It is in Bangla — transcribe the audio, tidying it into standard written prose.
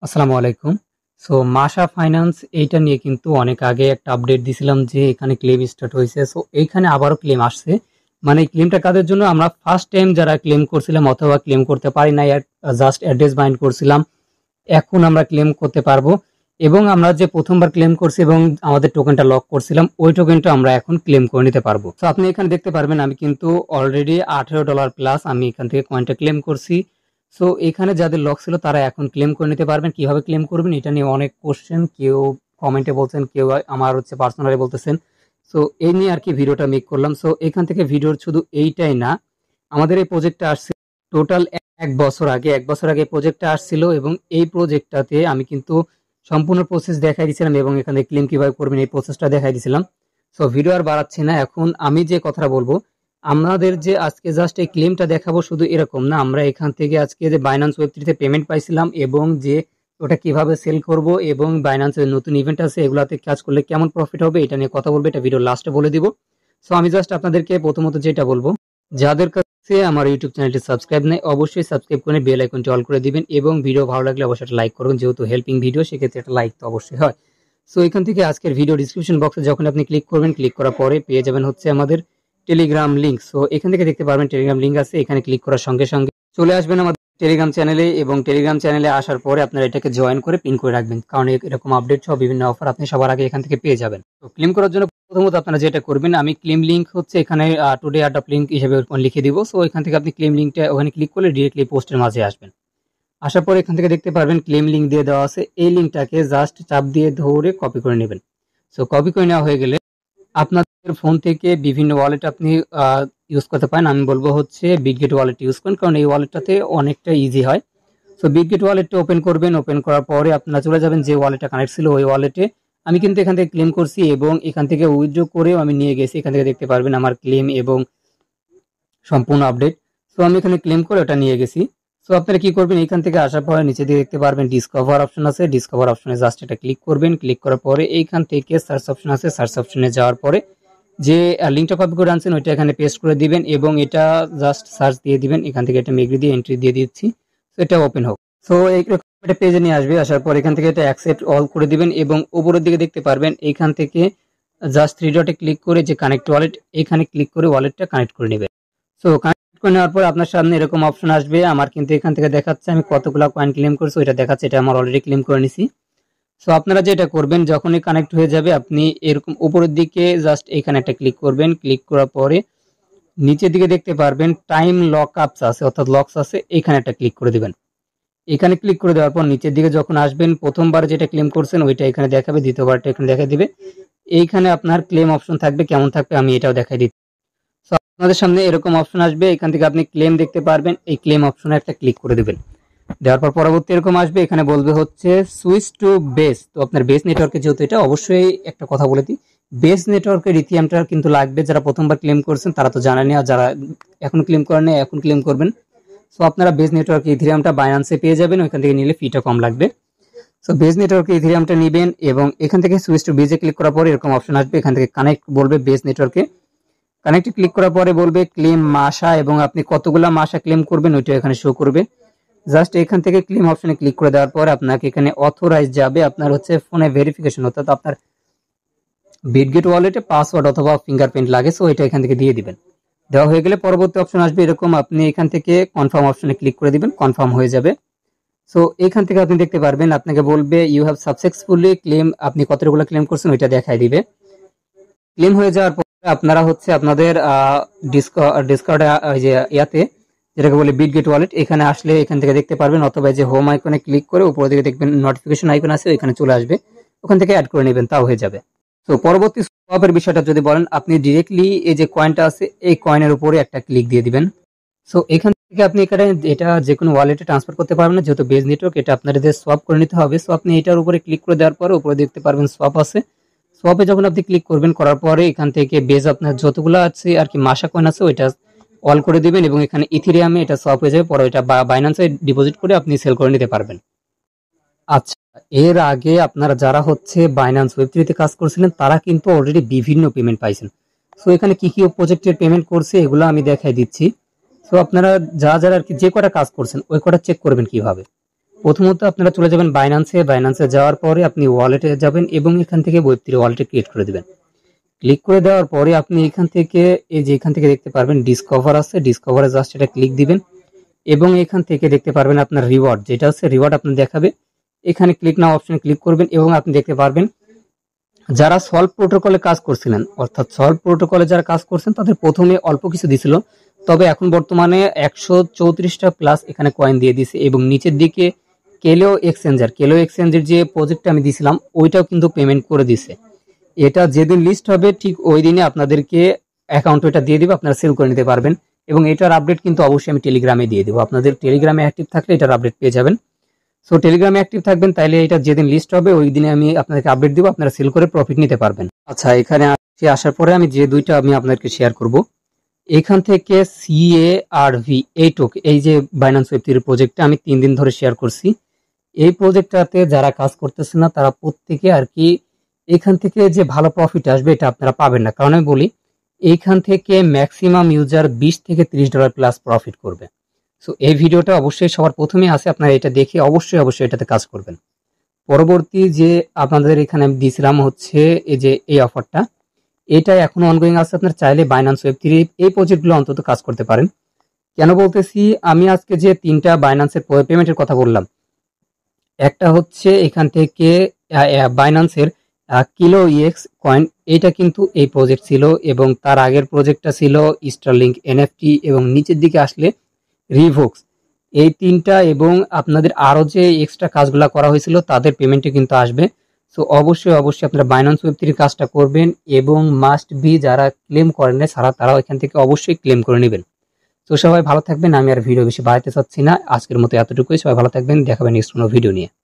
আসসালামু আলাইকুম। সো মাশা ফাইন্যান্স এইটা নিয়ে কিন্তু অনেক আগে একটা আপডেট দিছিলাম যে এখানে ক্লেম স্টার্ট হয়েছে। সো এইখানে আবারও ক্লেম আসছে। মানে ক্লেমটা কাদের জন্য? আমরা ফার্স্ট টাইম যারা ক্লেম করছিলাম অথবা ক্লেম করতে পারি নাই, জাস্ট অ্যাড্রেস বাইন্ড করছিলাম, এখন আমরা ক্লেম করতে পারবো। এবং আমরা যে প্রথমবার ক্লেম করছি এবং আমাদের টোকেনটা লক করছিলাম ওই টোকেনটা আমরা এখন ক্লেম করে নিতে পারবো। তো আপনি এখানে দেখতে পারবেন আমি কিন্তু অলরেডি $18 প্লাস আমি এখান থেকে কয়েনটা ক্লেম করছি। সো এখানে যাদের লক ছিল তারা এখন ক্লেম করে নিতে পারবেন। কিভাবে ক্লেম করবেন এটা নিয়ে অনেক কোশ্চেন, কেউ কমেন্টে বলছেন, কেউ আমার পার্সোনালি বলতেছেন। সো এই নিয়ে আর কি ভিডিওটা মেক করলাম। সো এখান থেকে ভিডিওর শুধু এইটাই না, আমাদের এই প্রজেক্টটা আসছে টোটাল 1 বছর আগে প্রজেক্টটা আসছিল এবং এই প্রজেক্টটাতে আমি কিন্তু সম্পূর্ণ প্রসেস দেখাই দিয়েছিলাম এবং এখানে ক্লেম কিভাবে করবেন এই প্রসেসটা দেখাই দিয়েছিলাম। সো ভিডিও আর বাড়াচ্ছি না, এখন আমি যে কথাটা বলবো, আমাদের যে আজকে জাস্ট এই ক্লেমটা দেখাবো শুধু এরকম না, আমরা এখান থেকে আজকে যে বাইন্যান্স ওয়েব3 তে পেমেন্ট পাইছিলাম এবং যে ওটা কিভাবে সেল করব এবং বাইন্যান্সের নতুন ইভেন্ট আছে এগুলাতে কাজ করলে কেমন প্রফিট হবে এটা নিয়ে কথা বলবো, এটা ভিডিও লাস্টে বলে দিব। সো আমি জাস্ট আপনাদেরকে প্রথমত যেটা বলবো, যাদের কাছে আমার ইউটিউব চ্যানেলটি সাবস্ক্রাইব নেই অবশ্যই সাবস্ক্রাইব করে বেল আইকনটি অল করে দিবেন এবং ভিডিও ভালো লাগলে অবশ্যই একটা লাইক করবেন, যেহেতু হেল্পিং ভিডিও সেক্ষেত্রে একটা লাইক তো অবশ্যই হয়। সো এখান থেকে আজকের ভিডিও ডিসক্রিপশন বক্সে যখন আপনি ক্লিক করবেন, ক্লিক করার পরে পেয়ে যাবেন হচ্ছে আমাদের টেলিগ্রাম লিঙ্ক। সো এখান থেকে দেখতে পারবেন টেলিগ্রাম লিঙ্ক আছে, এখানে ক্লিক করার সঙ্গে সঙ্গে চলে আসবেন আমাদের টেলিগ্রাম চ্যানেলে এবং টেলিগ্রাম চ্যানেলে আসার পরে আপনারা এটাকে জয়েন করে পিন করে রাখবেন, কারণ এরকম আপডেট সহ বিভিন্ন অফার আপনি সবার আগে এখান থেকে পেয়ে যাবেন। তো ক্লেম করার জন্য প্রথমত আপনারা যেটা করবেন, আমি ক্লেম লিঙ্ক হচ্ছে এখানে টুডে অ্যাডপ লিঙ্ক হিসেবে লিখে দিব। সো এখান থেকে আপনি ক্লেম লিঙ্কটা ওখানে ক্লিক করলে ডিরেক্টলি পোস্টের মাঝে আসবেন। আসার পরে এখান থেকে দেখতে পারবেন ক্লেম লিঙ্ক দিয়ে দেওয়া আছে, এই লিঙ্কটাকে জাস্ট চাপ দিয়ে ধরে কপি করে নেবেন। সো কপি করে নেওয়া হয়ে গেলে আপনাদের ফোন থেকে বিভিন্ন ওয়ালেট আপনি ইউজ করতে পারেন। আমি বলবো হচ্ছে বিটগেট ওয়ালেট ইউজ করেন, কারণ এই ওয়ালেটটাতে অনেকটা ইজি হয়। সো বিটগেট ওয়ালেটটা ওপেন করবেন, ওপেন করার পরে আপনারা চলে যাবেন যে ওয়ালেটটা কানেক্ট ছিল ওই ওয়ালেটে। আমি কিন্তু এখান থেকে ক্লেম করছি এবং এখান থেকে উইথড্র করেও আমি নিয়ে গেছি, এখান থেকে দেখতে পারবেন আমার ক্লেম এবং সম্পূর্ণ আপডেট। সো আমি এখানে ক্লেম করে ওটা নিয়ে গেছি। সো আপনারা কি করবেন, এখান থেকে আসার পরে নিচে দিয়ে দেখতে পারবেন ডিসকভার অপশন আছে, ডিসকভার অপশনে জাস্ট এটা ক্লিক করবেন। ক্লিক করার পরে এইখান থেকে সার্চ অপশন আছে, সার্চ অপশনে যাওয়ার পরে যে লিঙ্কটা কপি করে আনছেন ওইটা এখানে পেস্ট করে দিবেন এবং এটা জাস্ট সার্চ দিয়ে দিবেন। এখান থেকে এটা মেগ্রি দিয়ে এন্ট্রি দিয়ে দিচ্ছি, তো এটা ওপেন হোক। সো এইরকম একটা পেজে নিয়ে আসবে, আসার পর এখান থেকে এটা অ্যাকসেপ্ট অল করে দিবেন এবং উপরের দিকে দেখতে পারবেন এইখান থেকে জাস্ট 3 ডটে ক্লিক করে যে কানেক্ট ওয়ালেট এখানে ক্লিক করে ওয়ালেটটা কানেক্ট করে নেবেন। সো কানেক্ট করে নেওয়ার পর আপনার সামনে এরকম অপশন আসবে, আমার কিন্তু এখান থেকে দেখাচ্ছে আমি কতগুলো কয়েন ক্লেম করছি ওইটা দেখাচ্ছে, এটা আমার অলরেডি ক্লেম করে নিছি। সো আপনারা যেটা করবেন, যখনই কানেক্ট হয়ে যাবে আপনি এরকম উপরের দিকে জাস্ট এখানে একটা ক্লিক করবেন। ক্লিক করার পরে নিচের দিকে দেখতে পারবেন টাইম লক আপস আছে অর্থাৎ লকস আছে, এখানে একটা ক্লিক করে দিবেন। এখানে ক্লিক করে দেওয়ার পর নিচের দিকে যখন আসবেন প্রথমবার যেটা ক্লেম করছেন ওইটা এখানে দেখাবে, দ্বিতীয়বারটা এখানে দেখা দিবে। এইখানে আপনার ক্লেম অপশন থাকবে, কেমন থাকবে আমি এটাও দেখাই দিচ্ছি। সো আপনাদের সামনে এরকম অপশন আসবে, এখান থেকে আপনি ক্লেম দেখতে পারবেন, এই ক্লেম অপশনে একটা ক্লিক করে দিবেন। দেওয়ার পর পরবর্তী এরকম আসবে, এখানে বলবে হচ্ছে সুইচ টু বেস। তো আপনার বেস নেটওয়ার্কে যেহেতু এটা অবশ্যই একটা কথা বলে দিই, বেস নেটওয়ার্কের ইথিরিয়ামটা কিন্তু লাগবে। যারা প্রথমবার ক্লেম করছেন তারা তো জানেনি, আর যারা এখন ক্লেম করেন এখন ক্লেম করবেন। সো আপনারা বেস নেটওয়ার্কে ইথিরিয়ামটা বাইন্যান্সে পেয়ে যাবেন, ওইখান থেকে নিলে ফিটা কম লাগবে। সো বেস নেটওয়ার্কে ইথিরিয়ামটা নেবেন এবং এখান থেকে সুইচ টু বেজে ক্লিক করার পরে এরকম অপশন আসবে, এখান থেকে কানেক্ট বলবে বেস নেটওয়ার্কে। কানেক্টে ক্লিক করার পরে বলবে ক্লেম মাসা এবং আপনি কতগুলা মাসা ক্লেম করবেন ওইটা এখানে শো করবে। জাস্ট এখান থেকে ক্লেম অপশনে ক্লিক করে দেওয়ার পর আপনাকে এখানে অথরাইজ যাবে, আপনার হচ্ছে ফোনে ভেরিফিকেশন অর্থাৎ আপনার বিটগেট ওয়ালেটে পাসওয়ার্ড অথবা ফিঙ্গারপ্রিন্ট লাগে, সো এটা এখান থেকে দিয়ে দিবেন। দেওয়া হয়ে গেলে পরবর্তী অপশন আসবে এরকম, আপনি এখান থেকে কনফার্ম অপশনে ক্লিক করে দিবেন, কনফার্ম হয়ে যাবে। সো এখান থেকে আপনি দেখতে পারবেন আপনাকে বলবে ইউ হ্যাভ সাকসেসফুলি ক্লেম, আপনি কতগুলো ক্লেম করছেন ওইটা দেখাই দিবে। ক্লেম হয়ে যাওয়ার পর আপনারা হচ্ছে আপনাদের ডিসকার্ড যে ইয়াতে যেটাকে বলে বিটগেট ওয়ালেট, এখানে আসলে এখান থেকে দেখতে পারবেন অথবা যে হোম আইকনে ক্লিক করে উপরের দিকে দেখবেন নোটিফিকেশন আইকন আছে, ওইখানে চলে আসবে, ওখান থেকে অ্যাড করে নেবেন, তাও হয়ে যাবে। তো পরবর্তী সোয়াপের বিষয়টা যদি বলেন, আপনি ডিরেক্টলি এই যে কয়েনটা আছে এই কয়েনের উপরে একটা ক্লিক দিয়ে দিবেন। সো এখান থেকে আপনি এখানে এটা যে কোনো ওয়ালেটে ট্রান্সফার করতে পারবেন না, যেহেতু বেজ নেটওয়ার্ক এটা আপনাদের সোয়াপ করে নিতে হবে। সো আপনি এটার উপরে ক্লিক করে দেওয়ার পরে উপরে দেখতে পারবেন সোয়াপ আছে, সোয়াপে যখন আপনি ক্লিক করবেন করার পরে এখান থেকে বেজ আপনার যতগুলো আছে আর কি মাসা কয়েন আছে ওইটা অল করে দিবেন এবং এখানে ইথিরিয়ামে এটা সোয়াপ হয়ে যাবে, পরে এটা বাইন্যান্সে ডিপোজিট করে আপনি সেল করে নিতে পারবেন। আচ্ছা, এর আগে আপনারা যারা হচ্ছে বাইন্যান্স ওয়েব3 তে কাজ করছিলেন তারা কিন্তু অলরেডি বিভিন্ন পেমেন্ট পাইছেন। সো এখানে কি কি প্রজেক্টের পেমেন্ট করছে এগুলো আমি দেখাই দিচ্ছি। সো আপনারা যারা যারা আর কি যে কটা কাজ করছেন ওই কটা চেক করবেন কিভাবে। প্রথমত আপনারা চলে যাবেন বাইন্যান্সে যাওয়ার পরে আপনি ওয়ালেটে যাবেন এবং এখান থেকে ওয়েব3 ওয়ালেটে ক্রিয়েট করে দিবেন। ক্লিক করে দেওয়ার পরে আপনি এখান থেকে এই যে এখান থেকে দেখতে পারবেন ডিসকভার আছে, ডিসকভারে জাস্ট এটা ক্লিক দিবেন এবং এখান থেকে দেখতে পারবেন আপনার রিওয়ার্ড, যেটা হচ্ছে রিওয়ার্ড আপনি দেখাবে। এখানে ক্লিক নাও অপশনে ক্লিক করবেন এবং আপনি দেখতে পারবেন যারা সলভ প্রোটোকলে কাজ করছিলেন, অর্থাৎ সলভ প্রোটোকলে যারা কাজ করছেন তাদের প্রথমে অল্প কিছু দিছিল, তবে এখন বর্তমানে 134টা প্লাস এখানে কয়েন দিয়ে দিছে এবং নিচের দিকে কেলো এক্সচেঞ্জের যে প্রজেক্টটা আমি দিছিলাম ওইটাও কিন্তু পেমেন্ট করে দিছে। এটা যেদিন লিস্ট হবে ঠিক ওই দিনে আপনাদেরকে অ্যাকাউন্ট ওইটা দিয়ে দিবে, আপনারা সেল করে নিতে পারবেন। এবং এটার আপডেট কিন্তু অবশ্যই আমি টেলিগ্রামে দিয়ে দেবো, আপনাদের টেলিগ্রামে অ্যাক্টিভ থাকলে এটার আপডেট পেয়ে যাবেন। সো টেলিগ্রামে অ্যাক্টিভ থাকবেন, তাইলে এটা যেদিন লিস্ট হবে ওই দিনে আমি আপনাদেরকে আপডেট দিব, আপনারা সেল করে প্রফিট নিতে পারবেন। আচ্ছা, এখানে আসার পরে আমি যে দুইটা আমি আপনাদেরকে শেয়ার করব, এখান থেকে CARV এই যে বাইন্যান্স ওয়েব3 প্রজেক্টটা আমি 3 দিন ধরে শেয়ার করছি। এই প্রজেক্টটাতে যারা কাজ করতেছে না তারা প্রত্যেকে আর কি এখান থেকে যে ভালো প্রফিট আসবে এটা আপনারা পাবেন না, কারণ আমি বলি এইখান থেকে ম্যাক্সিমাম ইউজার $20 থেকে $30 প্লাস প্রফিট করবে। সো এই ভিডিওটা অবশ্যই সবার প্রথমে আছে, আপনারা এটা দেখে অবশ্যই এটাতে কাজ করবেন। পরবর্তী যে আপনাদের এখানে আমি দিয়েছিলাম হচ্ছে এই যে এই অফারটা, এটা এখনো অনগোয়িং আছে, আপনার চাইলে বাইন্যান্স ওয়েব3 এই প্রজেক্টগুলো অন্তত কাজ করতে পারেন। কেন বলতেছি, আমি আজকে যে 3টা বাইন্যান্সের পেমেন্টের কথা বললাম, একটা হচ্ছে এখান থেকে বাইন্যান্সের কিলো ইএক্স কয়েন, এটা কিন্তু এই প্রজেক্ট ছিল এবং তার আগের প্রজেক্টটা ছিল স্টারলিংক NFT এবং নিচের দিকে আসলে রিভোক্স। এই 3টা এবং আপনাদের আরো যে এক্সট্রা কাজগুলো করা হয়েছিল তাদের পেমেন্টে কিন্তু আসবে। সো অবশ্যই আপনারা বাইন্যান্স ওয়েব3 কাজটা করবেন এবং মাস্ট বি যারা ক্লেম করেন না তারাও এখান থেকে অবশ্যই ক্লেম করে নেবেন। তো সবাই ভালো থাকবেন, আমি আর ভিডিও বেশি বাড়াতে চাচ্ছি না, আজকের মতো এতটুকুই। সবাই ভালো থাকবেন, দেখাবেন নেক্সট কোনো ভিডিও নিয়ে।